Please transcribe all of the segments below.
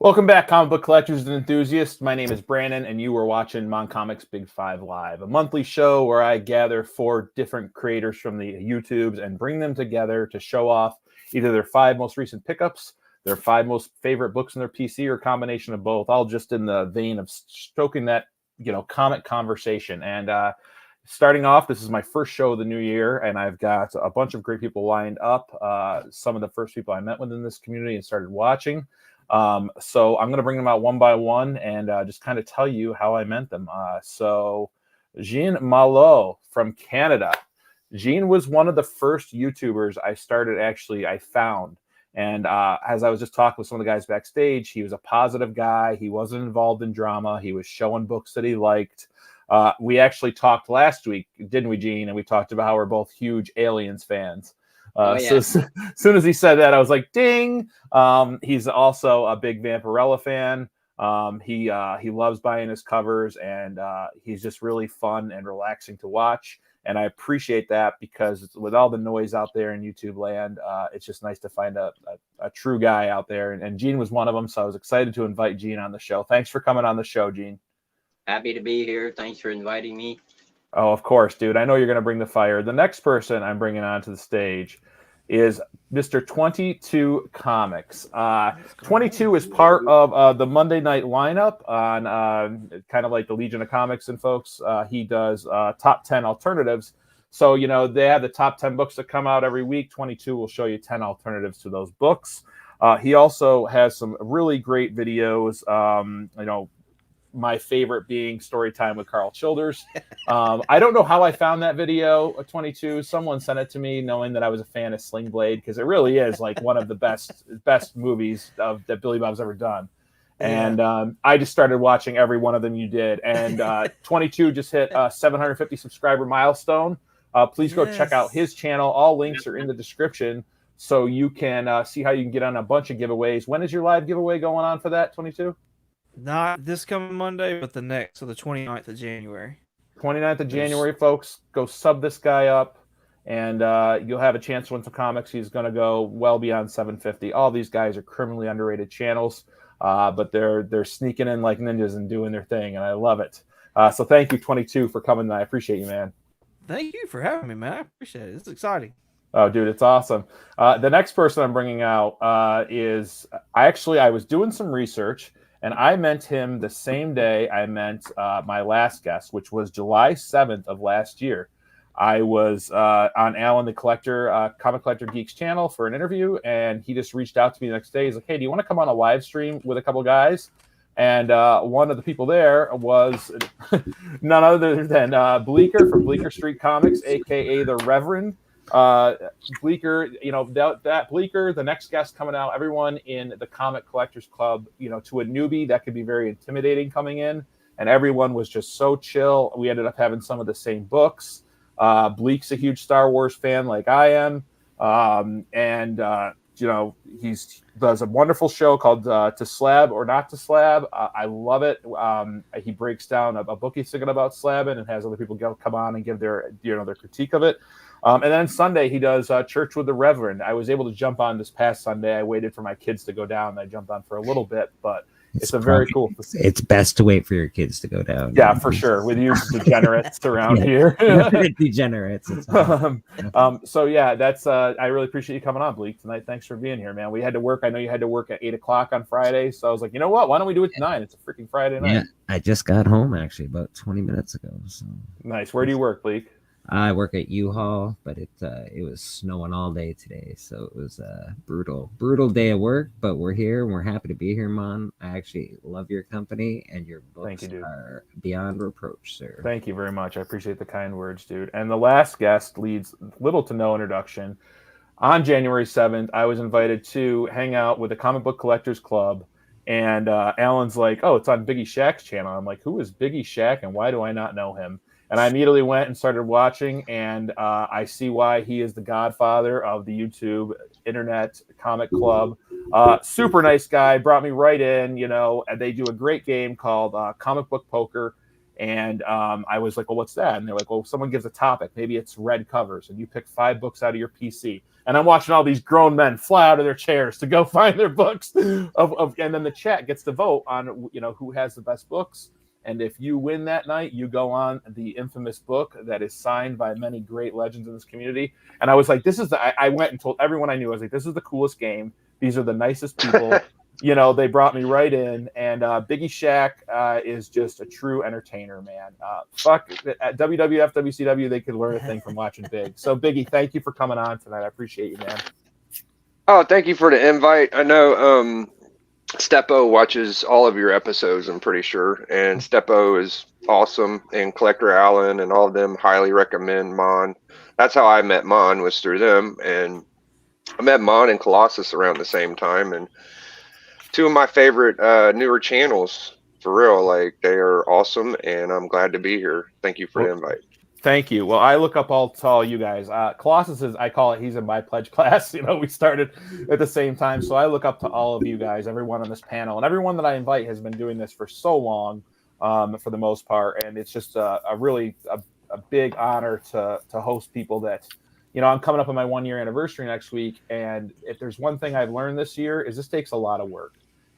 Welcome back, comic book collectors and enthusiasts. My name is Brandon, and you are watching Moncomics Big Five Live, a monthly show where I gather 4 different creators from the YouTubes and bring them together to show off either their 5 most recent pickups, their 5 most favorite books in their PC, or a combination of both, all just in the vein of stoking that, comic conversation. And starting off, this is my first show of the new year, and I've got a bunch of great people lined up. Some of the first people I met within this community and started watching. So I'm going to bring them out one by one and just kind of tell you how I met them. So Jean Malo from Canada. Jean was one of the first YouTubers I found. And as I was just talking with some of the guys backstage, he was a positive guy. He wasn't involved in drama. He was showing books that he liked. We actually talked last week, didn't we, Jean? And we talked about how we're both huge Aliens fans. So as soon as he said that, I was like, ding. He's also a big Vampirella fan. He loves buying his covers, and he's just really fun and relaxing to watch. And I appreciate that because with all the noise out there in YouTube land, it's just nice to find a true guy out there. And Gene was one of them, so I was excited to invite Gene on the show. Thanks for coming on the show, Gene. Happy to be here. Thanks for inviting me. Oh, of course, dude. I know you're going to bring the fire. The next person I'm bringing onto the stage is Mr. 22 Comics. 22 is part of the Monday night lineup on kind of like the Legion of Comics and folks. He does top 10 alternatives. So, they have the top 10 books that come out every week. 22 will show you 10 alternatives to those books. He also has some really great videos, my favorite being Story Time with Carl Childers. I don't know how I found that video, 22. Someone sent it to me knowing that I was a fan of Sling Blade, because it really is like one of the best movies that Billy Bob's ever done. And I just started watching every one of them you did. And 22 just hit a 750 subscriber milestone. Please go check out his channel. All links are in the description, so you can see how you can get on a bunch of giveaways. When is your live giveaway going on for that, 22? Not this coming Monday, but the next, so the 29th of January. 29th of January, folks. Go sub this guy up, and you'll have a chance to win some comics. He's going to go well beyond 750. All these guys are criminally underrated channels, but they're sneaking in like ninjas and doing their thing, and I love it. So thank you, 22, for coming. I appreciate you, man. Thank you for having me, man. I appreciate it. It's exciting. Oh, dude, it's awesome. The next person I'm bringing out is I was doing some research, and I met him the same day I met my last guest, which was July 7th of last year. I was on Alan the Collector, Comic Collector Geeks channel for an interview, and he just reached out to me the next day. He's like, hey, do you want to come on a live stream with a couple guys? And one of the people there was none other than Bleecker from Bleecker Street Comics, a.k.a. the Reverend. Bleecker, that Bleecker, the next guest coming out, everyone in the Comic Collectors Club, to a newbie, that could be very intimidating coming in. And everyone was just so chill. We ended up having some of the same books. Bleek's a huge Star Wars fan like I am. He does a wonderful show called To Slab or Not to Slab. I love it. He breaks down a book he's thinking about slabbing and has other people come on and give their critique of it. And then Sunday he does Church with the Reverend. I was able to jump on this past Sunday. I waited for my kids to go down. I jumped on for a little bit, but it's a very cool. It's best to wait for your kids to go down. Yeah, for sure. With you degenerates around here. Degenerates. So yeah, that's. I really appreciate you coming on, Bleak, tonight. Thanks for being here, man. We had to work. I know you had to work at 8:00 on Friday, so I was like, you know what? Why don't we do it tonight? It's a freaking Friday night. Yeah, I just got home actually about 20 minutes ago. So nice. Where do you work, Bleak? I work at U-Haul, but it was snowing all day today, so it was a brutal day of work. But we're here, and we're happy to be here, Mon. I actually love your company, and your books are beyond reproach, sir. Thank you very much. I appreciate the kind words, dude. And the last guest leads little to no introduction. On January 7th, I was invited to hang out with the Comic Book Collectors Club, and Alan's like, oh, it's on Biggie Shaq's channel. I'm like, who is Biggie Shaq, and why do I not know him? And I immediately went and started watching, and I see why he is the godfather of the YouTube Internet Comic Club. Super nice guy, brought me right in, and they do a great game called Comic Book Poker. And I was like, well, what's that? And they're like, well, someone gives a topic. Maybe it's red covers, and you pick 5 books out of your PC. And I'm watching all these grown men fly out of their chairs to go find their books. And then the chat gets to vote on, who has the best books. And if you win that night, you go on the infamous book that is signed by many great legends in this community. And I was like, I went and told everyone I knew, I was like, this is the coolest game. These are the nicest people. They brought me right in. And Biggie Shaq is just a true entertainer, man. Fuck, at WWF, WCW, they could learn a thing from watching Big. So, Biggie, thank you for coming on tonight. I appreciate you, man. Oh, thank you for the invite. I know Steppo watches all of your episodes, I'm pretty sure. And Steppo is awesome. And Collector Allen and all of them highly recommend M.O.N. That's how I met M.O.N. was through them. And I met M.O.N. and Colossus around the same time. And 2 of my favorite newer channels, for real. Like, they are awesome. And I'm glad to be here. Thank you for the invite. Thank you. Well, I look up to all you guys. Colossus is, I call it, he's in my pledge class. We started at the same time. So I look up to all of you guys, everyone on this panel. And everyone that I invite has been doing this for so long, for the most part. And it's just a really big honor to host people that, I'm coming up on my 1-year anniversary next week. And if there's one thing I've learned this year is this takes a lot of work.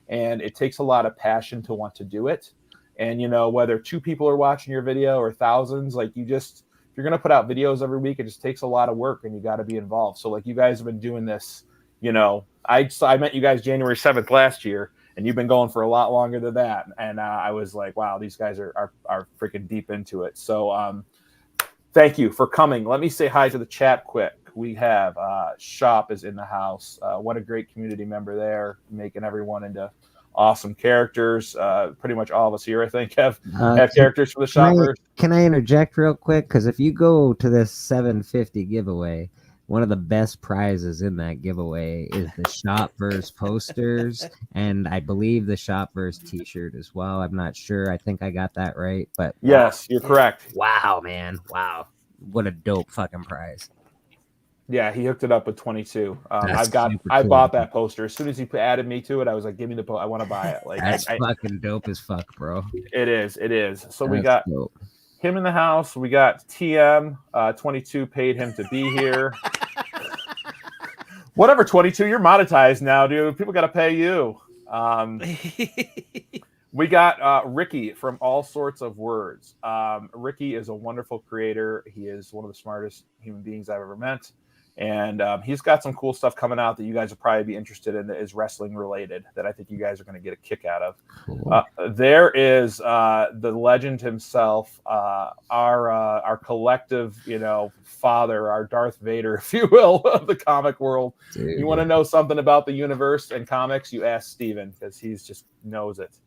And it takes a lot of passion to want to do it. And, whether 2 people are watching your video or thousands, like if you're going to put out videos every week, it just takes a lot of work and you got to be involved. So like you guys have been doing this, I met you guys January 7th last year and you've been going for a lot longer than that. And I was like, wow, these guys are freaking deep into it. So thank you for coming. Let me say hi to the chat quick. We have Shop is in the house. What a great community member there, making everyone into awesome characters. Pretty much all of us here, I think, have characters for the Shopverse. Can I interject real quick? Because if you go to this 750 giveaway, one of the best prizes in that giveaway is the Shopverse posters, and I believe the Shopverse T-shirt as well. I'm not sure. I think I got that right, but yes, you're correct. Wow, man! Wow, what a dope fucking prize! Yeah, he hooked it up with 22. That's I bought that poster as soon as he added me to it. I was like, "Give me the poster. I want to buy it." Like that's fucking dope as fuck, bro. It is. So that's we got dope. Him in the house. We got TM. 22 paid him to be here. Whatever, 22. You're monetized now, dude. People got to pay you. We got Ricky from All Sorts of Words. Ricky is a wonderful creator. He is one of the smartest human beings I've ever met. And he's got some cool stuff coming out that you guys will probably be interested in that is wrestling related that I think you guys are going to get a kick out of. Cool. There is the legend himself, our collective, father, our Darth Vader, if you will, of the comic world. Dude. You want to know something about the universe and comics, you ask Steven because he's just knows it.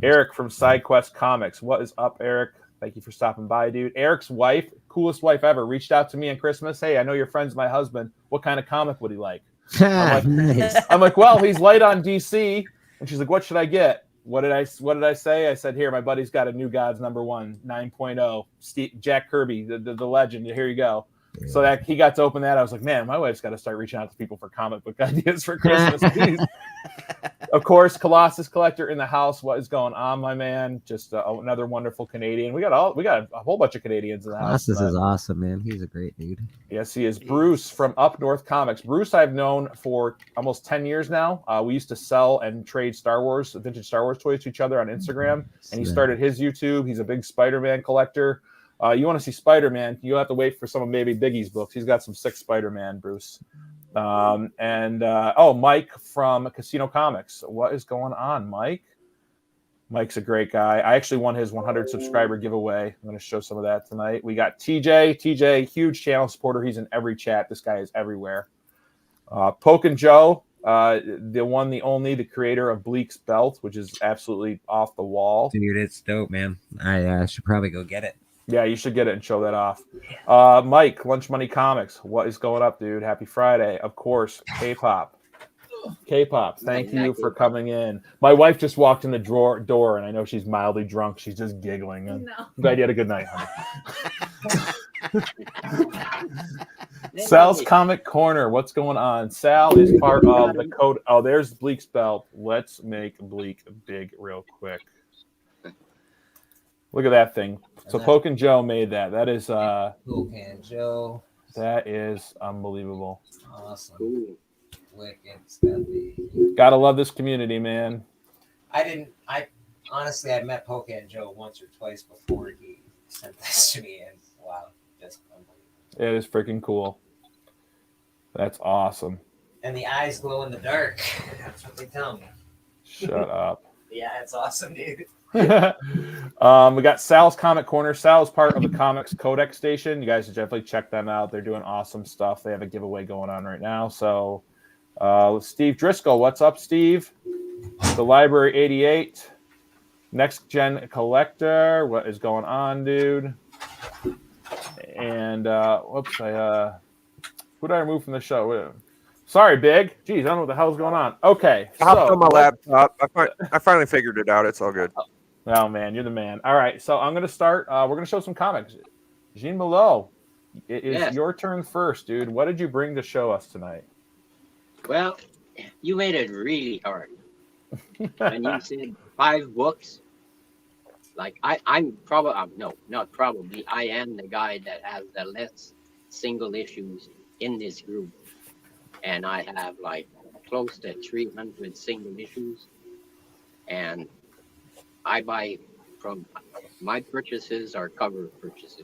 Eric from SideQuest Comics. What is up, Eric? Thank you for stopping by, dude. Eric's wife, coolest wife ever, reached out to me on Christmas. Hey, I know your friend's my husband. What kind of comic would he like? I'm like, well, he's light on DC. And she's like, what should I get? What did I say? I said, here, my buddy's got a New Gods #1, 9.0, Jack Kirby, the legend. Here you go. Yeah. So that he got to open that. I was like, man, my wife's got to start reaching out to people for comic book ideas for Christmas. Of course, Colossus Collector in the house. What is going on, my man? Just another wonderful Canadian. We got a whole bunch of Canadians in the house. Colossus is awesome, man. He's a great dude. Yes, he is. Bruce from Up North Comics. Bruce, I've known for almost 10 years now. We used to sell and trade vintage Star Wars toys to each other on Instagram, and he started his YouTube. He's a big Spider-Man collector. You want to see Spider-Man, you'll have to wait for some of maybe Biggie's books. He's got some sick Spider-Man, Bruce. Mike from Casino Comics. What is going on, Mike? Mike's a great guy. I actually won his 100 subscriber giveaway. I'm going to show some of that tonight. We got TJ, huge channel supporter. He's in every chat. This guy is everywhere. Poke and Joe, the one, the only, the creator of Bleak's Belt, which is absolutely off the wall. Dude, it's dope, man. I should probably go get it. Yeah, you should get it and show that off. Mike, Lunch Money Comics. What is going up, dude? Happy Friday. Of course, K-pop. Thank you for coming in. My wife just walked in the door, and I know she's mildly drunk. She's just giggling. I'm glad you had a good night, honey. Sal's Comic Corner. What's going on? Sal is part of the code. Oh, there's Bleak's Belt. Let's make Bleak big real quick. Look at that thing. So that's- Poke and Joe made that. That is Toucan Joe. that is unbelievable. Awesome. Cool. Wicked stuffy. Gotta love this community, man. I honestly, I met Poke and Joe once or twice before he sent this to me, and wow, just unbelievable. It is freaking cool. That's awesome. And the eyes glow in the dark. That's what they tell me. Shut up. Yeah, it's awesome, dude. We got Sal's Comic Corner. Sal's part of the Comics Codex Station. You guys should definitely check them out. They're doing awesome stuff. They have a giveaway going on right now. So, Steve Driscoll, what's up, Steve? The Library 88, Next Gen Collector. What is going on, dude? And whoops, who did I remove from the show? Sorry, Big. Jeez, I don't know what the hell's going on. Okay, I hopped on my laptop. I finally figured it out. It's all good. Oh, man, you're the man. All right, so I'm going to start. We're going to show some comics. Jean Malot, it is your turn first, dude. What did you bring to show us tonight? Well, you made it really hard. When you said 5 books, like I'm probably, no, not probably, I am the guy that has the less single issues in this group. And I have like close to 300 single issues. And I buy from, my purchases are cover purchases,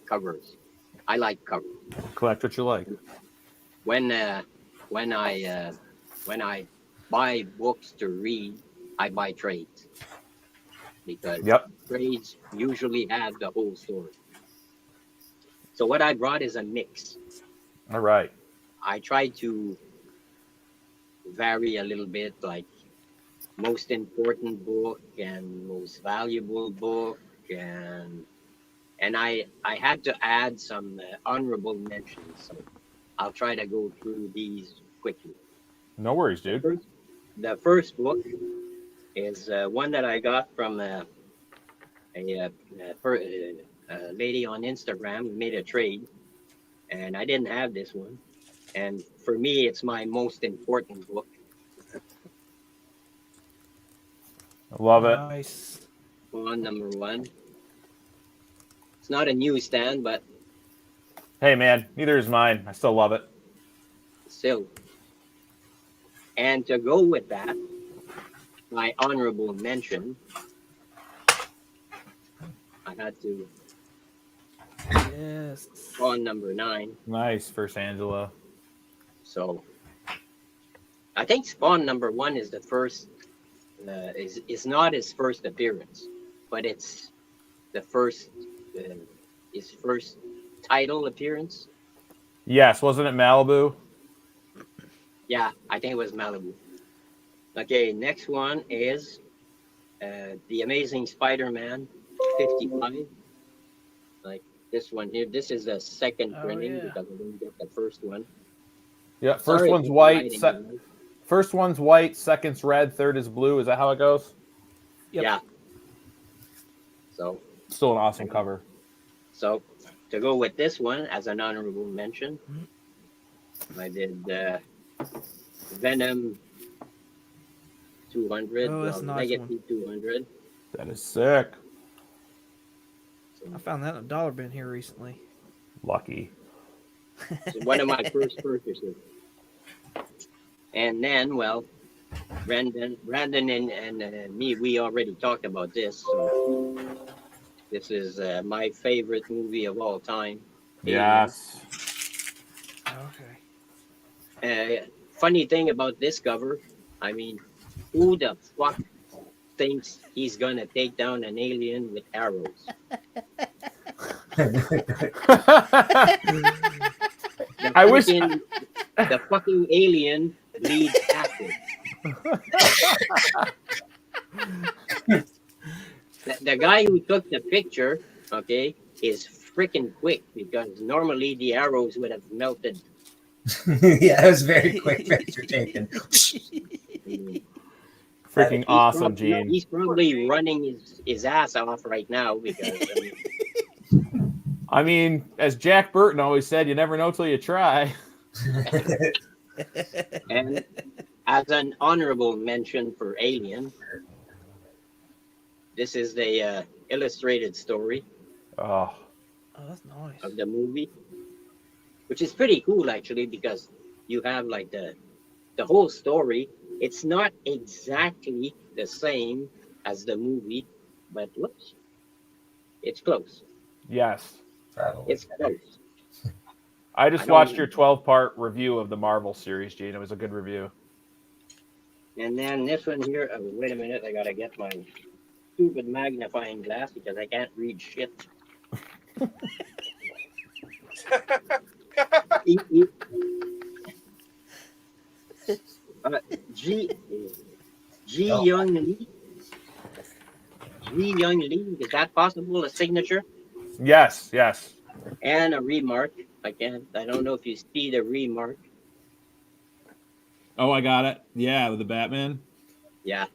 covers. I like covers. Collect what you like. When I buy books to read, I buy trades because trades usually have the whole story. So what I brought is a mix. All right. I try to vary a little bit, like most important book and most valuable book, and I had to add some honorable mentions. So I'll try to go through these quickly. No worries, dude. The first book is one that I got from a lady on Instagram who made a trade, and I didn't have this one. And for me, it's my most important book. I love it. Nice. On number 1. It's not a newsstand, but Hey, man, neither is mine. I still love it. still. And to go with that, my honorable mention, I had to Yes. on number 9. Nice, First Angela. So I think Spawn number 1 is the first, is not his first appearance, but it's the first, his first title appearance. Yes, wasn't it Malibu? Yeah, I think it was Malibu. Okay, next one is The Amazing Spider-Man 55. Like this one here. This is the second printing because I didn't get the first one. Yeah, first Sorry one's for white. writing, First one's white, second's red, third is blue. Is that how it goes? Yep. Yeah. So Still an awesome cover. So to go with this one as an honorable mention, I did Venom 200. Oh, that's a nice Negative 200. That is sick. I found that in a dollar bin here recently. Lucky. So one of my first purchases. And then, well, Brandon and me, we already talked about this. So this is my favorite movie of all time. Yes. Okay. Funny thing about this cover, I mean, who the fuck thinks he's gonna take down an alien with arrows? I wish the fucking alien bleeds acid. The guy who took the picture, okay, is freaking quick because normally the arrows would have melted. Yeah, it was very quick picture taken. freaking awesome, Gene. He's probably running his ass off right now because I mean, as Jack Burton always said, you never know till you try. and as an honorable mention for Alien, this is the illustrated story Oh, Oh, that's nice. of the movie, which is pretty cool actually because you have like the whole story. It's not exactly the same as the movie, but whoops, it's close. yes. Probably. It's close. I I just don't watched know. your 12-part review of the Marvel series, Gene. It was a good review. And then this one here. Oh, wait a minute, I gotta get my stupid magnifying glass because I can't read shit. E, e, uh, G G Oh. Young Lee. G Young Lee. Is that possible? A signature Yes, yes. and a remark. I don't know if you see the remark. Oh, I got it. Yeah, with the Batman. Yeah,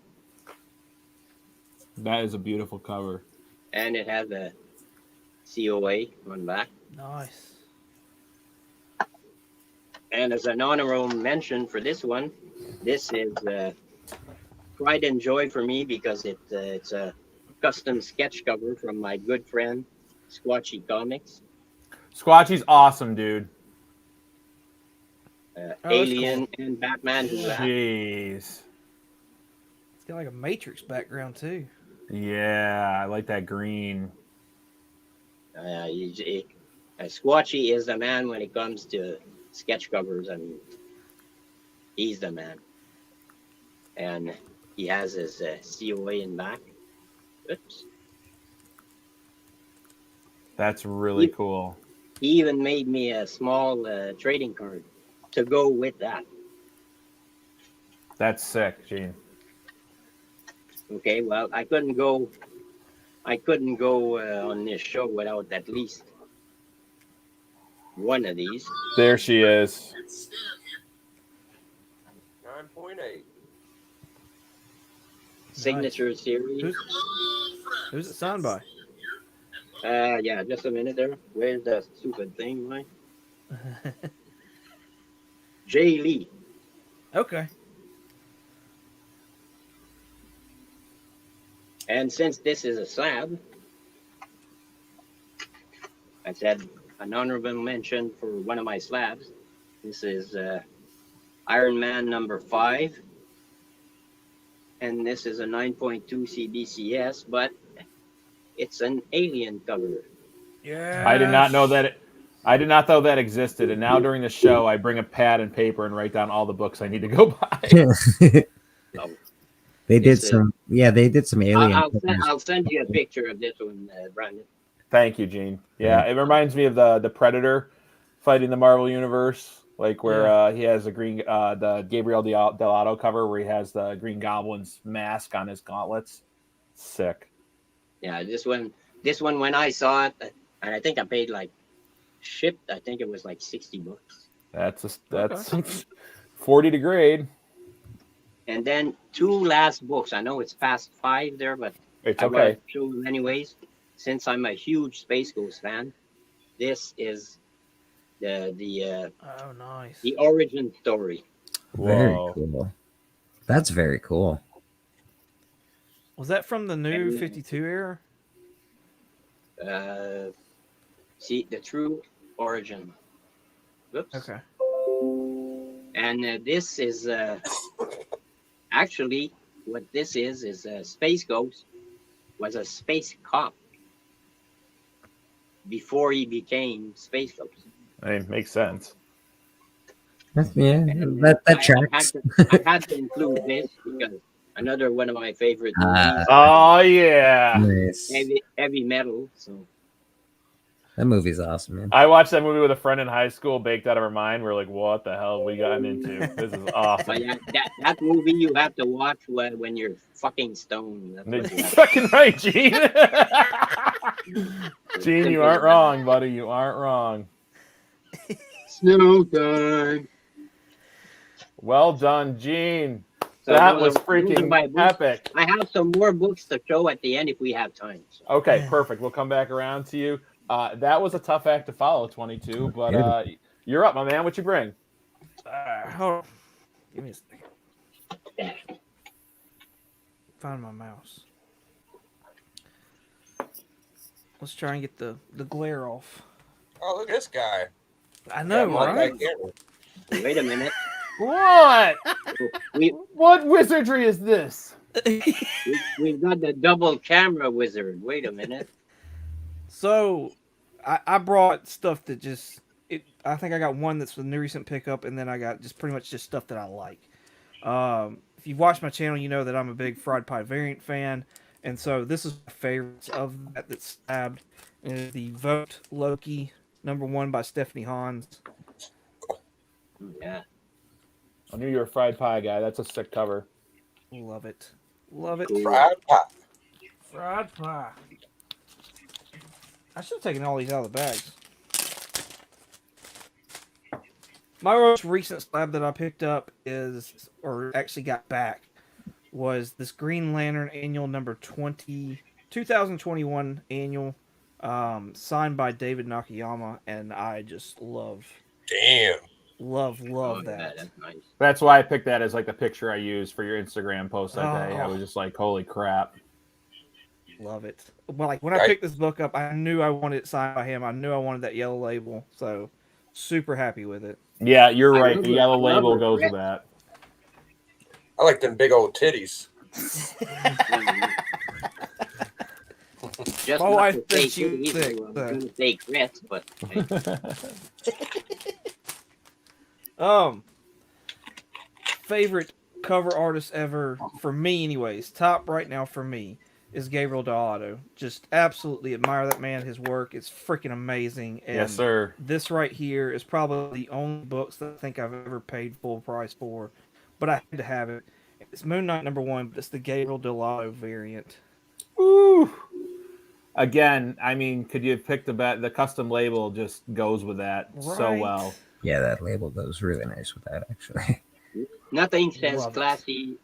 That is a beautiful cover. and it has a COA on back. Nice. And as an honorable mention for this one, this is pride and joy for me because it's a custom sketch cover from my good friend Squatchy Comics. Squatchy's awesome, dude. Oh, that's Alien cool. and Batman who laugh. Jeez. It's got like a Matrix background too. Yeah, I like that green. Squatchy is the man when it comes to sketch covers. I mean, he's the man. And he has his COA in back. Oops. That's really cool. He even made me a small trading card to go with that. That's sick, Gene. Okay, well, I couldn't go on this show without at least one of these. There she is. 9.8. Signature series. Who's it signed by? Yeah, just a minute there. Where's the stupid thing, Mike? Jay Lee. Okay. And since this is a slab, I said an honorable mention for one of my slabs. This is Iron Man number 5. And this is a 9.2 CBCS, but it's an alien cover. Yeah. I did not know that. I did not know that existed, and now during the show, I bring a pad and paper and write down all the books I need to go buy. Oh, They did This is- some. Yeah, they did some alien. I'll send you a picture of this one, Brandon. Thank you, Gene. Yeah, it reminds me of the Predator fighting the Marvel Universe, like where he has the green, the Gabriel Dell'Otto cover where he has the Green Goblin's mask on his gauntlets. Sick. Yeah, this one when I saw it, and I think I paid like shipped. I think it was like $60. That's 40 to grade. And then 2 last books. I know it's past 5 there, but It's I'm gonna okay. show them anyways. Since I'm a huge Space Ghost fan, this is the Oh, nice. the origin story. Very Whoa. cool. That's very cool. Was that from the new And- 52 era? See the true origin. Whoops. Okay. And this is actually what this is Space Ghost was a space cop before he became Space Ghost. I mean, makes sense. Yeah, And that tracks. I had to include this because another one of my favorite movies, Oh yeah. Nice. heavy metal. So That movie's awesome, man. I watched that movie with a friend in high school, baked out of our mind. We're like, what the hell we gotten into? This is awesome. but yeah, that movie you have to watch when you're fucking stoned. That's what you You're have to fucking right, Gene. Gene, you aren't Simple. wrong, buddy. You aren't wrong. Snow time. Well done, Gene. So That those was are my freaking books. epic. I have some more books to show at the end if we have time. So. Okay, perfect. We'll come back around to you. That was a tough act to follow, 22, but you're up, my man. What you bring? Hold on. Give me a second. Find my mouse. Let's try and get the glare off. Oh, look at this guy. I know, Got right? multi-camera. Wait a minute. What? We, What wizardry is this? we've got the double camera wizard. Wait a minute. So, I brought stuff that just I think I got one that's a new recent pickup, and then I got just pretty much just stuff that I like. If you've watched my channel, you know that I'm a big Fried Pie variant fan, and so this is my favorites of that that's stabbed. And it is the Vote Loki #1 by Stephanie Hans. Yeah. I knew you were a fried pie guy. That's a sick cover. Love it, love it. Cool. Fried pie. Fried pie. I should have taken all these out of the bags. My most recent slab that I picked up is, or actually got back, was this Green Lantern Annual number 20, 2021 Annual, signed by David Nakayama, and I just love Damn. Oh, that. yeah, that's nice. That's why I picked that as like the picture I used for your Instagram post that day. I Oh. was just like, holy crap. Love it. Well, like when I Right. picked this book up, I knew I wanted it signed by him. I knew I wanted that yellow label, so super happy with it. Yeah, you're I right. love The it. yellow I love label it. goes with that. I like them big old titties. Just My not wife to thinks say you either. sick, I was so. going to say Chris, but Favorite cover artist ever for me, anyways. Top right now for me is Gabriel Dell'Otto. Just absolutely admire that man. His work is freaking amazing. And Yes, sir. this right here is probably the only books that I think I've ever paid full price for, but I had to have it. It's Moon Knight #1, but it's the Gabriel Dell'Otto variant. Woo. Again, I mean, could you have picked the custom label just goes with that so Right. well. Yeah, that label goes really nice with that, actually. nothing says Love it. classy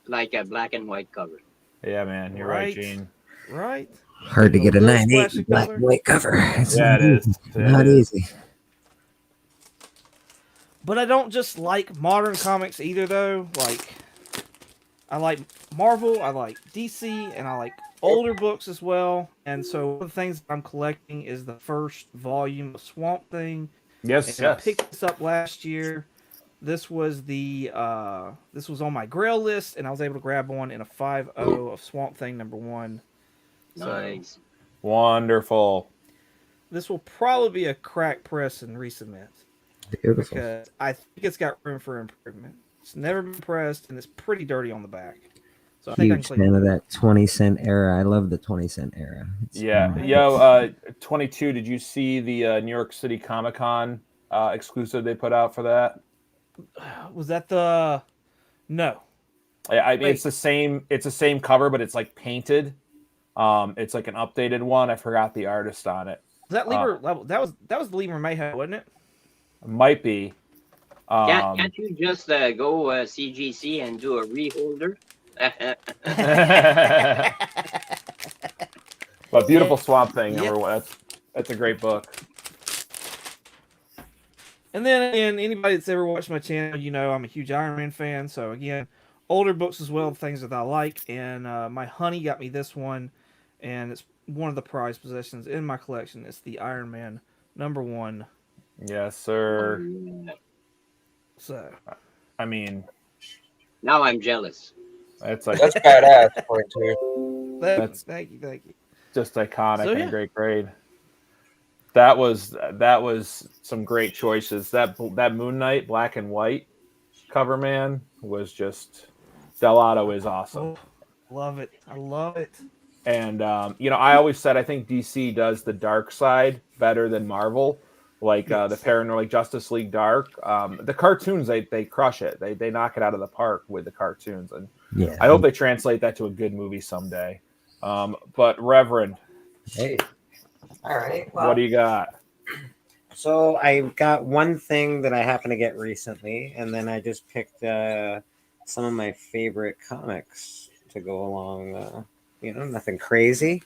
like a black and white cover. Yeah, man, you're right, Right. Gene. Right? Hard to A get a little 9/8 splash of black color. and white cover. It's Yeah, not it is. easy. It Not is. easy. But I don't just like modern comics either, though. Like, I like Marvel, I like DC, and I like older books as well. And so one of the things I'm collecting is the first volume of Swamp Thing. Yes, And I yes. picked this up last year. This was this was on my Grail list, and I was able to grab one in a 5.0 of Swamp Thing #1. So Nice. Wonderful. this will probably be a crack press and resubmit. Beautiful. Because I think it's got room for improvement. It's never been pressed, and it's pretty dirty on the back. So I think I can Huge clean fan it of up. that 20-cent era. I love the 20-cent era. It's Yeah. nice. Yo, 22, did you see the New York City Comic Con exclusive they put out for that? Was that the? No. I mean, Wait. it's the same cover, but it's like painted. It's like an updated one. I forgot the artist on it. Was that Lieber? That was the Lieber Mayhem, wasn't it? Might be. Can't you just go CGC and do a reholder? But beautiful Swamp Thing. Yeah. Number one. That's a great book. And then again, anybody that's ever watched my channel, you know I'm a huge Iron Man fan. So again, older books as well, things that I like. And my honey got me this one, and it's one of the prized possessions in my collection. It's the Iron Man #1. Yes, sir. So I mean, Now I'm jealous. it's like That's badass. 22. thank you. just iconic So, and yeah. a great grade. That was some great choices. That Moon Knight black and white cover, man, was just Dell'Otto is awesome. Oh, love it. I love it. And I always said I think DC does the dark side better than Marvel. Like the Paranormal, like Justice League Dark. The cartoons, they crush it. They knock it out of the park with the cartoons, and Yeah. I hope they translate that to a good movie someday. But Reverend, Hey. All right. what do you got? So I got one thing that I happened to get recently, and then I just picked some of my favorite comics to go along. Nothing crazy,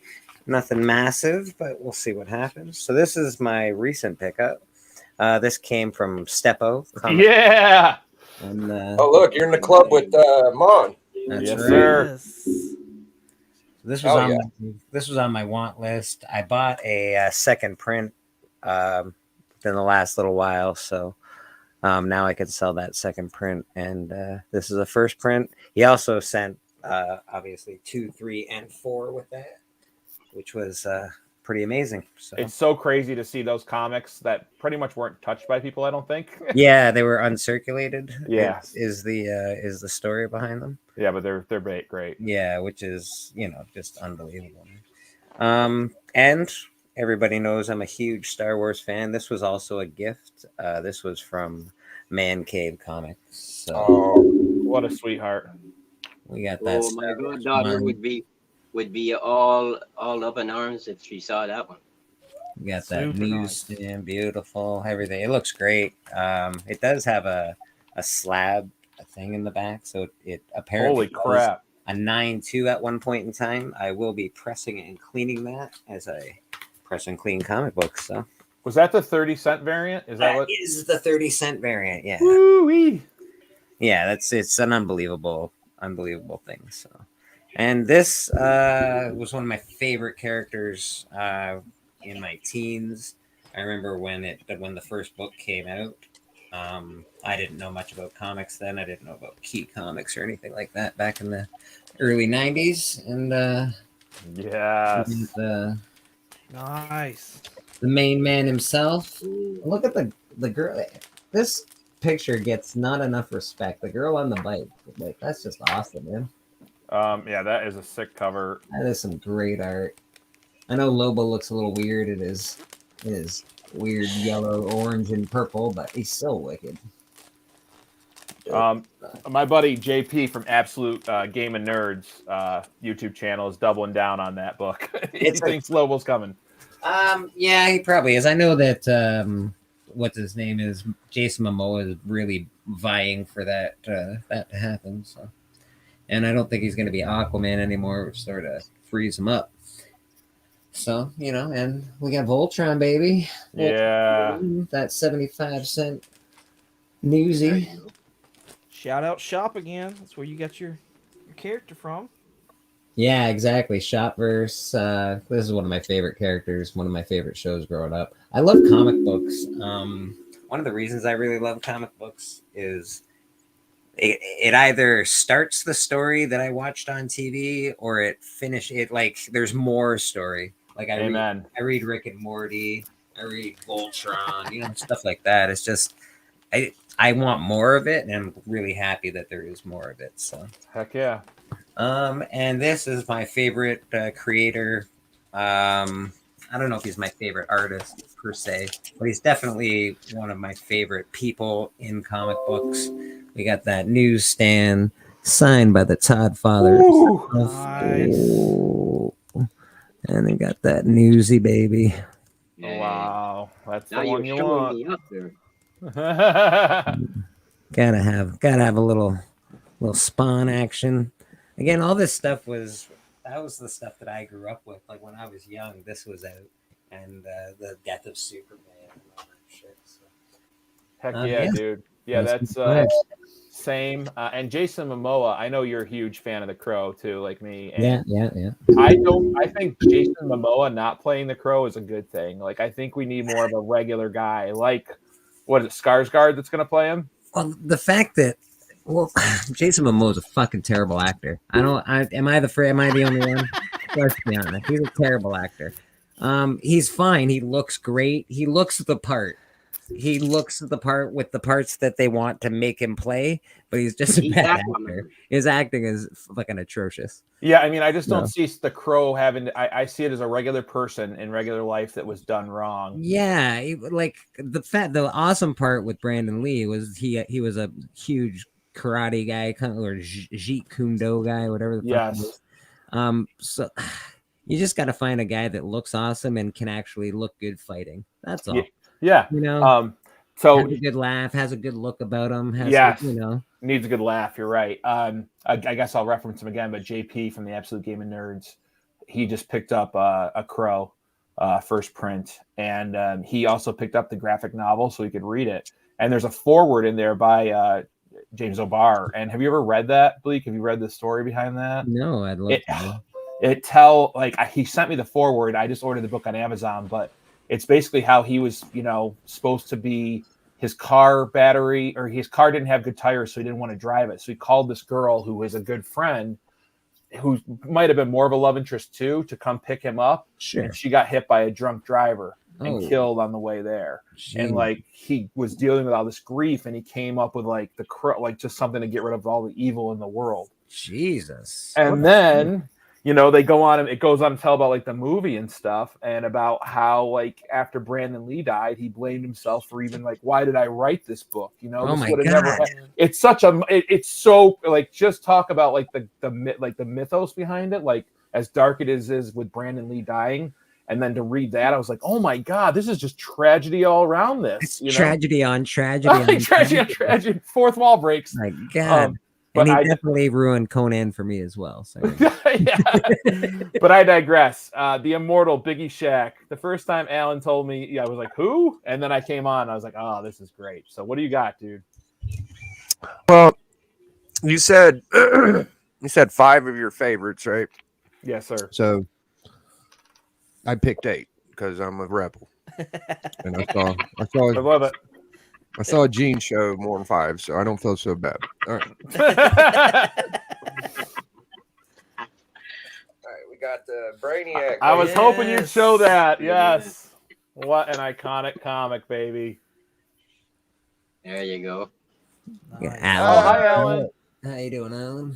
nothing massive, but we'll see what happens. So this is my recent pickup. This came from Steppo Comics. Yeah. And, Oh, look, you're in the club with Mon. that's Yes, right. sir. Yes. This was Oh, on yeah. this was on my want list. I bought a second print within the last little while, so now I could sell that second print. And this is the first print. He also sent obviously 2, 3, and 4 with that, which was pretty amazing. So It's so crazy to see those comics that pretty much weren't touched by people, I don't think. yeah, they were uncirculated. Yeah. Is the story behind them? Yeah, but they're great. Yeah, which is just unbelievable. And everybody knows I'm a huge Star Wars fan. This was also a gift. This was from M.O.N.Comics. So Oh, What a sweetheart. we got that. Oh, my Star Wars goddaughter one. would be all up in arms if she saw that one. We got that Super newsstand, beautiful, everything. It looks great. It does have a slab, a thing in the back, so it apparently Holy crap. a 9.2 at one point in time. I will be pressing and cleaning that as I press and clean comic books. So Was that the 30-cent variant? Is that that what? is the 30-cent variant. Yeah, Woo-wee. yeah. It's an unbelievable thing. So, and this was one of my favorite characters in my teens. I remember when the first book came out. I didn't know much about comics then. I didn't know about Key Comics or anything like that back in the early '90s. And Yes. Nice. the main man himself. Ooh. Look at the girl. This picture gets not enough respect. The girl on the bike, like that's just awesome, man. Yeah, that is a sick cover. That is some great art. I know Lobo looks a little weird. It is weird yellow, orange, and purple, but he's so wicked. My buddy JP from Absolute Game and Nerds YouTube channel is doubling down on that book. He thinks Lobo's coming. Yeah, he probably is. I know that what's his name is Jason Momoa is really vying for that to happen. So, and I don't think he's going to be Aquaman anymore, which sort of frees him up. So and we got Voltron, baby. Yeah. That 75-cent newsy. Shout out Shop again. That's where you got your character from. Yeah, exactly. Shopverse. This is one of my favorite characters. One of my favorite shows growing up. I love comic books. One of the reasons I really love comic books is it either starts the story that I watched on TV or it like there's more story. Like I read Rick and Morty, I read Voltron, stuff like that. It's just I want more of it, and I'm really happy that there is more of it. So Heck yeah. And this is my favorite creator. I don't know if he's my favorite artist per se, but he's definitely one of my favorite people in comic books. We got that newsstand signed by the Todd father. Nice. Oh. And they got that newsy baby. Yeah. Wow. That's Now the one you're you showing want. me up there. Gotta have a little Spawn action. Again, all this stuff was the stuff that I grew up with. Like when I was young, this was out, and the death of Superman and all that shit. So. Heck yeah, dude. Yeah, that's same. And Jason Momoa, I know you're a huge fan of the Crow too, like me. And Yeah. I think Jason Momoa not playing the Crow is a good thing. Like I think we need more of a regular guy, like what is it, Skarsgård that's gonna play him? Well, the fact that Jason Momoa is a fucking terrible actor. Am I the only one? Let's be honest. He's a terrible actor. He's fine. He looks great. He looks the part. He looks the part with the parts that they want to make him play, but he's just a bad actor. His acting is fucking atrocious. Yeah, I mean, I just don't see the Crow having. I see it as a regular person in regular life that was done wrong. Yeah, like the awesome part with Brandon Lee was he was a huge karate guy, kind of, or Jeet Kune Do guy, whatever the fuck. Yes. So you just got to find a guy that looks awesome and can actually look good fighting. That's all. Yeah. So has a good laugh, has a good look about him. Needs a good laugh. You're right. I guess I'll reference him again, but JP from the Absolute Game and Nerds, he just picked up a Crow first print, and he also picked up the graphic novel so he could read it. And there's a foreword in there by James O'Barr. And have you ever read that, Bleak? Have you read the story behind that? No, I'd love to. he sent me the foreword. I just ordered the book on Amazon, but it's basically how he was, supposed to be. His car battery, or his car didn't have good tires, so he didn't want to drive it. So he called this girl who was a good friend, who might have been more of a love interest too, to come pick him up. Sure. And she got hit by a drunk driver and Oh. killed on the way there. Jeez. And like he was dealing with all this grief, and he came up with like just something to get rid of all the evil in the world. Jesus. And then they go on, and it goes on to tell about like the movie and stuff, and about how like after Brandon Lee died, he blamed himself for even like, why did I write this book? Oh This my would have never. God. It's such a. It's so like, just talk about like the mythos behind it, like as dark it is with Brandon Lee dying, and then to read that, I was like, oh my God, this is just tragedy all around this. Tragedy on tragedy on tragedy on tragedy. Fourth wall breaks. My God. But and he definitely ruined Conan for me as well. So. But I digress. The immortal Biggie Shack. The first time Alan told me, I was like, who? And then I came on. I was like, oh, this is great. So what do you got, dude? Well, you said 5 of your favorites, right? Yes, sir. So I picked 8 because I'm a rebel, and I love it. I saw a Gene show more than 5, so I don't feel so bad. All right. All right, we got the Brainiac. I was hoping you'd show that. Yes. What an iconic comic, baby. There you go. Yeah, Oh, hi, Alan. How you doing, Alan?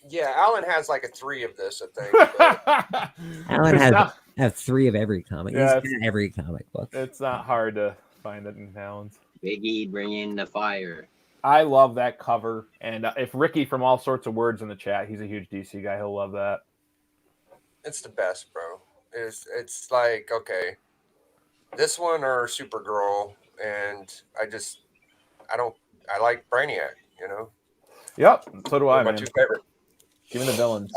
Yeah, Alan has like a 3 of this, I think. But Alan has 3 of every comic. Yeah, He's got every comic book. It's not hard to find it in Alan's. Biggie bringing the fire. I love that cover. And if Ricky from All Sorts of Words in the chat, he's a huge DC guy. He'll love that. it's the best, bro. It's like, okay, this one or Supergirl, and I like Brainiac, Yep. So do I, my man. 2 favorite. Give me the villains.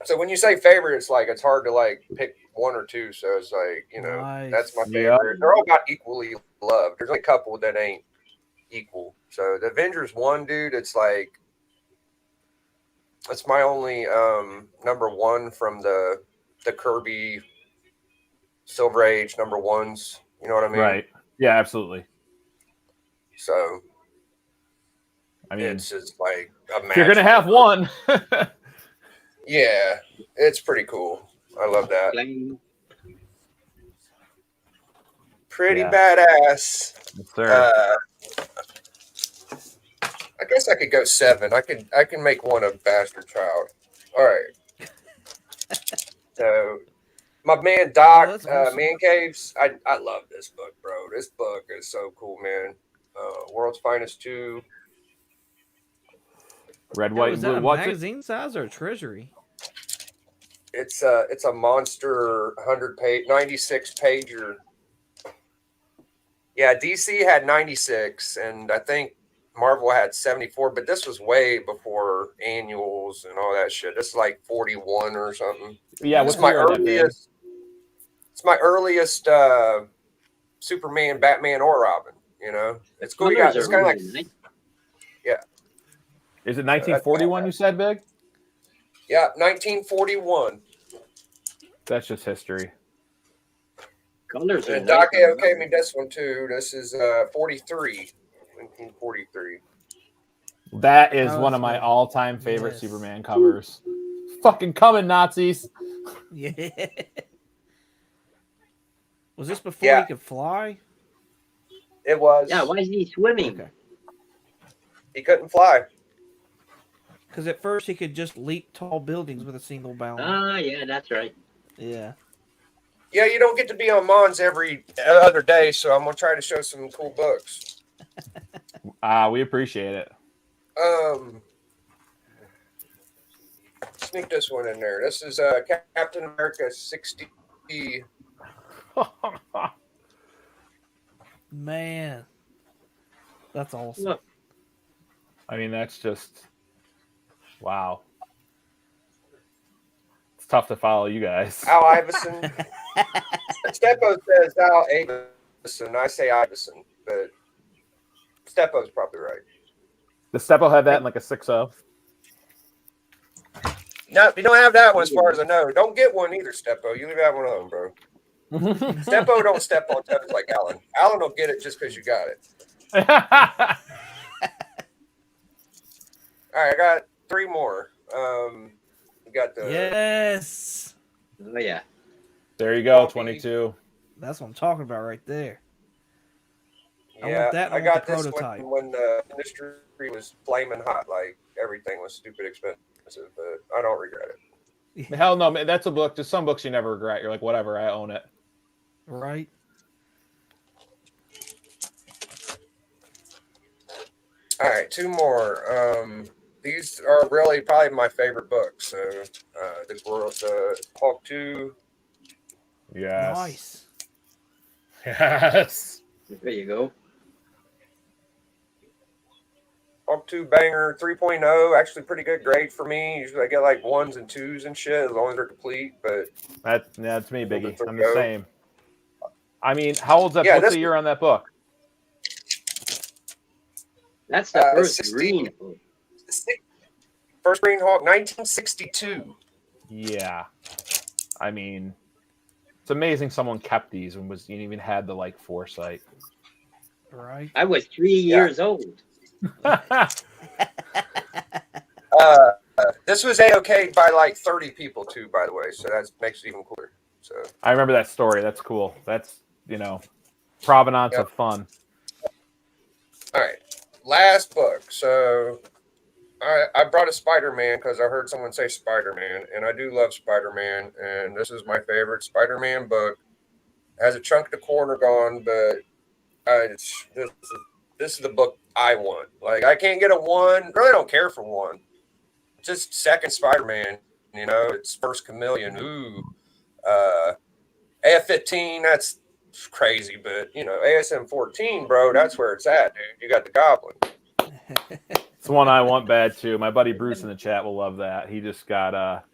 So when you say favorite, it's like it's hard to like pick 1 or 2. So it's like, Nice. that's my Yeah. favorite. They're all about equally loved. There's only a couple that ain't equal. So the Avengers 1, dude, it's like it's my only number 1 from the Kirby Silver Age number 1s. You know what I mean? Right. Yeah, absolutely. So I mean, it's just like a if you're going to have one. Yeah, it's pretty cool. I love that. Flame. Pretty Yeah. badass. Yes, sir. I guess I could go 7. I can make one a bastard child. All right. So my man Doc, that's awesome. Man Caves. I love this book, bro. This book is so cool, man. World's Finest 2. Red, Now, white, is and blue. that a What's it? magazine size or a treasury? It's a monster 96 pager. Yeah, DC had 96, and I think Marvel had 74, but this was way before annuals and all that shit. This is like 41 or something. Yeah, This what's is my the year on that, babe? earliest. It's my earliest Superman, Batman, or Robin. It's cool. You got it's kind of like Is it 1941 you said, Big? 1941. That's just history. Colors are And nice Doc and gave me lovely. this one too. This is 43. 1943. That is Oh, one that's of my good. all-time favorite Yes. Superman covers. Fucking coming, Nazis. Yeah. Was this before Yeah. he could fly? It was. Yeah, why is he swimming? Okay. He couldn't fly. Because at first he could just leap tall buildings with a single bound. Ah, yeah, that's right. Yeah. Yeah, you don't get to be on Mons every other day, so I'm gonna try to show some cool books. We appreciate it. Sneak this one in there. This is Captain America 60. Man. That's awesome. Look, I mean, that's just wow. It's tough to follow you guys. Al Iverson. Steppo says Al Iverson. I say Iverson, but Steppo's probably right. Does Steppo have that in like a 6.0? No, you don't have that one as far as I know. Don't get one either, Steppo. You leave out one of them, bro. Steppo don't step on toes like Alan. Alan will get it just because you got it. All right, I got 3 more. We got the Yes. Oh yeah. There you go, 22. That's what I'm talking about right there. I yeah. want that. I want got the this prototype. when the industry was flaming hot, like everything was stupid expensive, but I don't regret it. Hell no, man, that's a book. Just some books you never regret. You're like, whatever, I own it. Right. All right, 2 more. These are really probably my favorite books. So, the Hulk 2. Yes. Nice. Yes. There you go. Hulk 2 banger 3.0, actually pretty good grade for me. Usually I get like 1s and 2s and shit as long as they're complete. But That's me, Biggie. I'm the same. I mean, how old's that? Yeah, What's the year on that book? That's the first 16 green book. First Green Hulk, 1962. Yeah. I mean, it's amazing someone kept these and even had the like foresight. Right. I was 3 years old. This was A-OK by like 30 people too, by the way. So that makes it even cooler. So I remember that story. That's cool. That's, provenance Yep. of fun. all right, last book. So I brought a Spider-Man because I heard someone say Spider-Man, and I do love Spider-Man, and this is my favorite Spider-Man book. It has a chunk of the corner gone, but this is the book I want. Like, I can't get a 1. Really don't care for 1. Just second Spider-Man. It's first Chameleon. Ooh. AF-15, that's crazy, but, ASM-14, bro, that's where it's at, dude. You got the Goblin. It's one I want bad too. My buddy Bruce in the chat will love that. He just got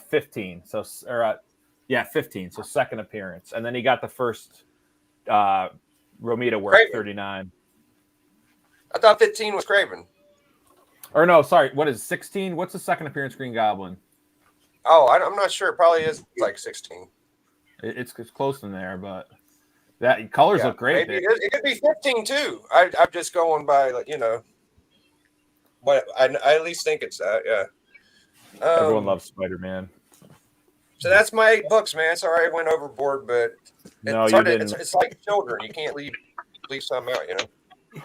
15. So 15. So second appearance, and then he got the first Romita work, Craven. 39. I thought 15 was Craven. Or no, sorry. What is 16? What's the second appearance Green Goblin? Oh, I'm not sure. It probably is like 16. It's close in there, but that colors look great. Maybe it could be 15 too. I'm just going by, but I at least think it's that. Yeah. Everyone loves Spider-Man. So that's my 8 books, man. Sorry I went overboard, but No, you didn't. It's like children. You can't leave some out,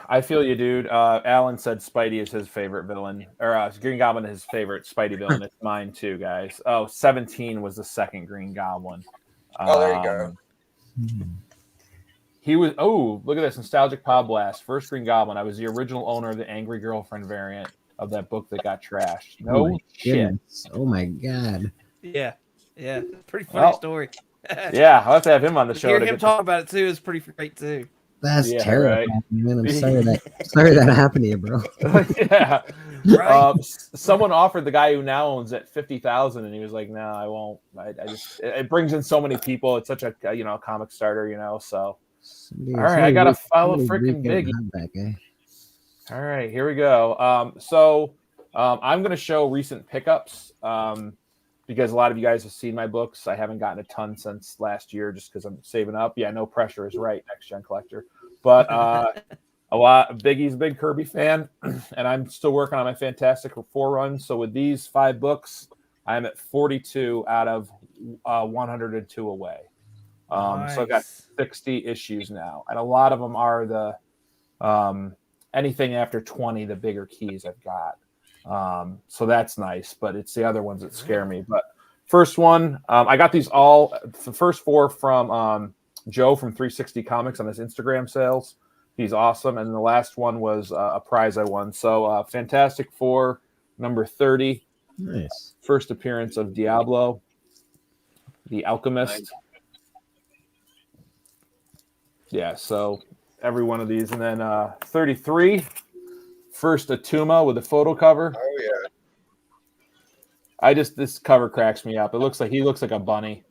I feel you, dude. Alan said Spidey is his favorite villain, or Green Goblin is his favorite Spidey villain. It's mine too, guys. Oh, 17 was the second Green Goblin. Oh, there you go. He was. Oh, look at this nostalgic pod blast. First Green Goblin. I was the original owner of the Angry Girlfriend variant of that book that got trashed. No shit. Goodness. Oh my god. Yeah. Pretty funny story. Yeah, I'll have to have him on the show. Hear him talk about it too is pretty great too. That's terrible, right. man. I'm sorry that happened to you, bro. Yeah. Right. Someone offered the guy who now owns it 50,000, and he was like, "No, I won't. I just it brings in so many people. It's such a comic starter, So all right, I gotta follow freaking Biggie. That guy. All right, here we go. I'm gonna show recent pickups because a lot of you guys have seen my books. I haven't gotten a ton since last year just because I'm saving up. Yeah, no pressure is right, Next Gen Collector. But a lot. Biggie's a big Kirby fan, and I'm still working on my Fantastic Four run. So with these 5 books, I'm at 42 out of 102 away. Nice. So I've got 60 issues now, and a lot of them are the anything after 20, the bigger keys I've got. So that's nice, but it's the other ones that scare me. But first one, I got these the first 4 from Joe from 360 Comics on his Instagram sales. He's awesome. And the last one was a prize I won. So Fantastic Four, number 30. Nice. First appearance of Diablo, the Alchemist. Yeah, so every one of these. And then 33, first Atuma with a photo cover. Oh, yeah. This cover cracks me up. He looks like a bunny.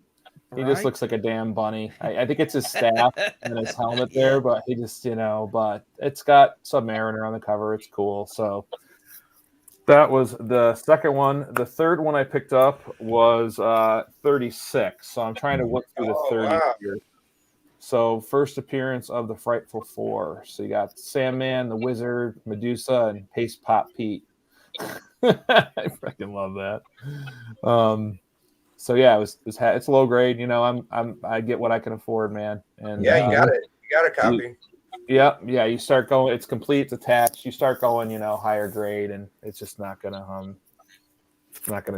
He just looks like a damn bunny. I think it's his staff and his helmet there, but he just, but it's got Submariner on the cover. It's cool. So that was the second one. The third one I picked up was 36. So I'm trying to look through the 30 wow. here. So first appearance of the Frightful Four. So you got Sandman, the Wizard, Medusa, and Paste Pot Pete. I fucking love that. So yeah, it's low grade. I get what I can afford, man. And Yeah, you got it. You got a copy. Yeah. You start going. It's complete. It's attached. You start going, higher grade, and it's just not gonna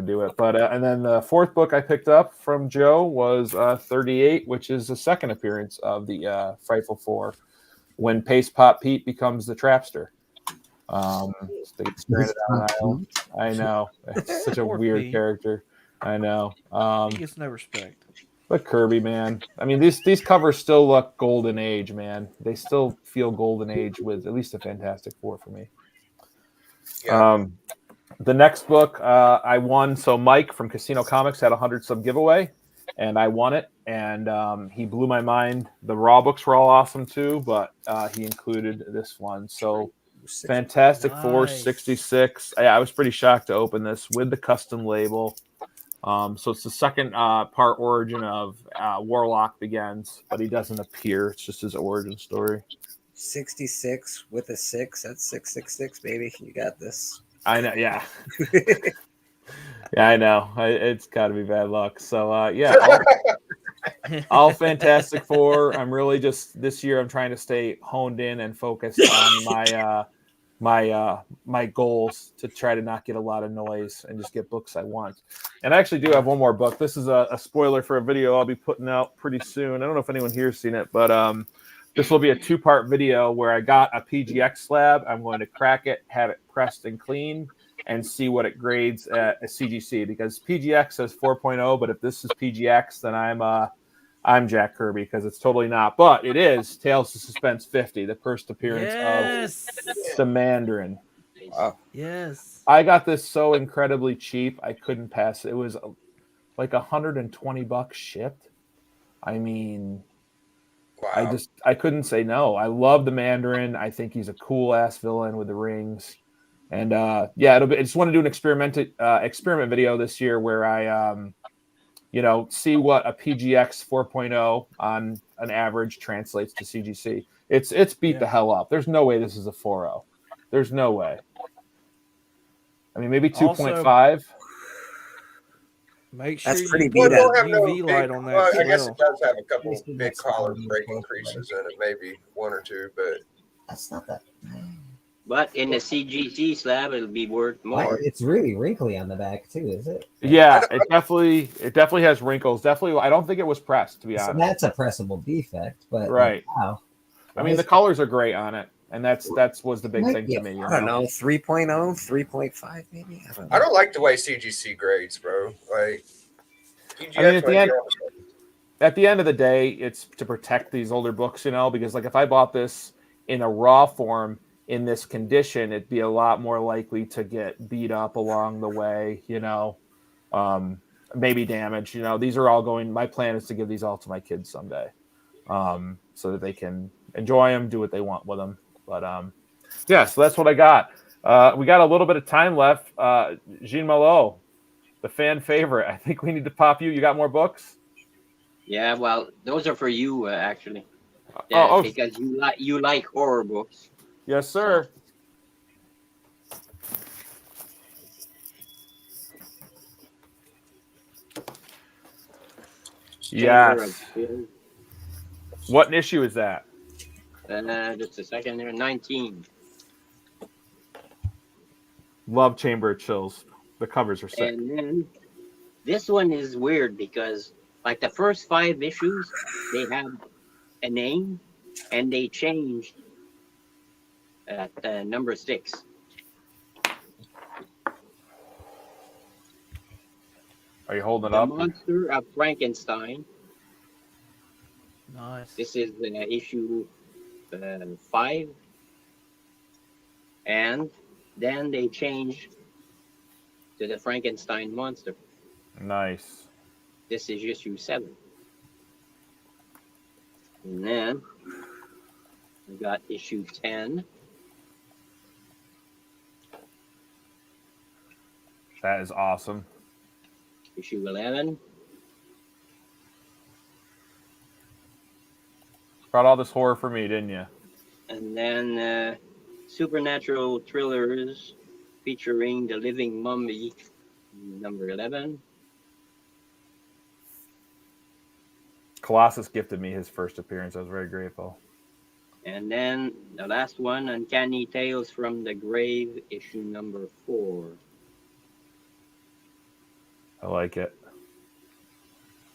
do it. But and then the fourth book I picked up from Joe was 38, which is the second appearance of the Frightful Four, when Paste Pot Pete becomes the Trapster. They get stranded on an island. I know, it's such a weird Pete. character. I know. He gets no respect. But Kirby, man. I mean, these covers still look golden age, man. They still feel golden age with at least a Fantastic Four for me. Yeah. The next book I won. So Mike from Casino Comics had a 100 sub giveaway, and I won it. And he blew my mind. The raw books were all awesome too, but he included this one. So Fantastic Four 66. I was pretty shocked to open this with the custom label. So it's the second part origin of Warlock Begins, but he doesn't appear. It's just his origin story. 66 with a 6. That's 666, baby. You got this. I know, yeah. Yeah, I know. It's got to be bad luck. So, yeah, all Fantastic Four. I'm really just, this year, I'm trying to stay honed in and focused on my goals to try to not get a lot of noise and just get books I want. And I actually do have one more book. This is a spoiler for a video I'll be putting out pretty soon. I don't know if anyone here's seen it, but this will be a 2-part video where I got a PGX slab. I'm going to crack it, have it pressed and clean, and see what it grades at a CGC, because PGX says 4.0, but if this is PGX, then I'm Jack Kirby, because it's totally not. But it is Tales of Suspense 50, the first appearance of the Mandarin. Wow. Yes. I got this so incredibly cheap, I couldn't pass it. It was like $120 shipped. I mean, Wow. I couldn't say no. I love the Mandarin. I think he's a cool ass villain with the rings. And yeah, I just want to do an experiment video this year where I see what a PGX 4.0 on an average translates to CGC. It's beat the hell up. There's no way this is a 4.0. There's no way. I mean, maybe 2.5. Make sure That's pretty you beat put up. a UV light on that. Well, I as guess well. it does have a couple of big collar break increases in it, maybe 1 or 2, but That's not that. But in the CGC slab, it'll be worth more. It's really wrinkly on the back too, is it? Yeah, it definitely has wrinkles. Definitely, I don't think it was pressed, to be So honest. that's a pressable defect, but Right. wow. I mean, the colors are great on it, and that was the big thing to me. I don't know, 3.0, 3.5 maybe? I don't know. I don't like the way CGC grades, bro. Like, I mean, at the end of the day, it's to protect these older books, because like if I bought this in a raw form in this condition, it'd be a lot more likely to get beat up along the way, maybe damaged. These are all going. My plan is to give these all to my kids someday, so that they can enjoy them, do what they want with them. But yeah, so that's what I got. We got a little bit of time left. Jean Malo, the fan favorite. I think we need to pop you. You got more books? Yeah, well, those are for you actually, Oh. because you like horror books. Yes, sir. Chamber Yes. of Fear. What issue is that? Just a second there. 19. Love Chamber of Chills. The covers are sick. And then this one is weird because, like, the first 5 issues, they have a name, and they changed at number 6. Are you holding it The up? Monster of Frankenstein. Nice. This is issue 5. And then they changed to the Frankenstein monster. Nice. This is issue 7. And then we got issue 10. That is awesome. Issue 11. Brought all this horror for me, didn't you? And then supernatural thrillers featuring the living mummy, number 11. Colossus gifted me his first appearance. I was very grateful. And then the last one, Uncanny Tales from the Grave, issue number 4. I like it.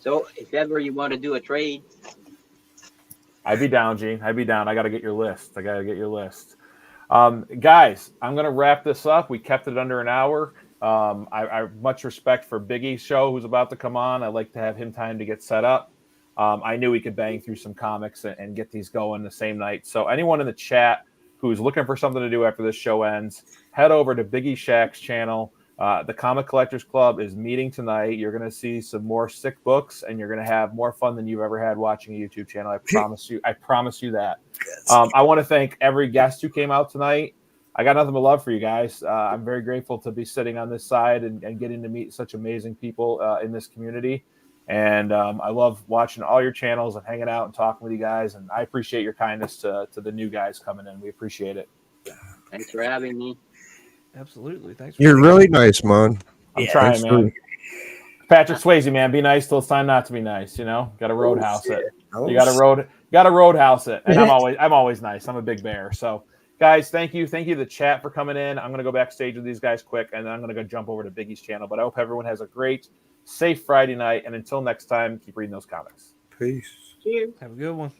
So if ever you want to do a trade, I'd be down, Gene. I'd be down. I got to get your list. Guys, I'm going to wrap this up. We kept it under an hour. I much respect for Biggie's show who's about to come on. I'd like to have him time to get set up. I knew he could bang through some comics and get these going the same night. So anyone in the chat who's looking for something to do after this show ends, head over to Biggie Shack's channel. The Comic Collectors Club is meeting tonight. You're going to see some more sick books, and you're going to have more fun than you've ever had watching a YouTube channel. I promise you. I promise you that. I want to thank every guest who came out tonight. I got nothing but love for you guys. I'm very grateful to be sitting on this side and getting to meet such amazing people in this community. And I love watching all your channels and hanging out and talking with you guys. And I appreciate your kindness to the new guys coming in. We appreciate it. thanks for having me. Absolutely. Thanks. You're really nice, Mon. I'm trying, thanks man. Patrick Swayze, man, be nice till it's time not to be nice. You know, got to roadhouse it. Oh, You got to roadhouse it. And I'm always nice. I'm a big bear. So, guys, thank you to the chat for coming in. I'm gonna go backstage with these guys quick, and then I'm gonna go jump over to Biggie's channel. But I hope everyone has a great, safe Friday night. And until next time, keep reading those comics. Peace. Cheers. Have a good one.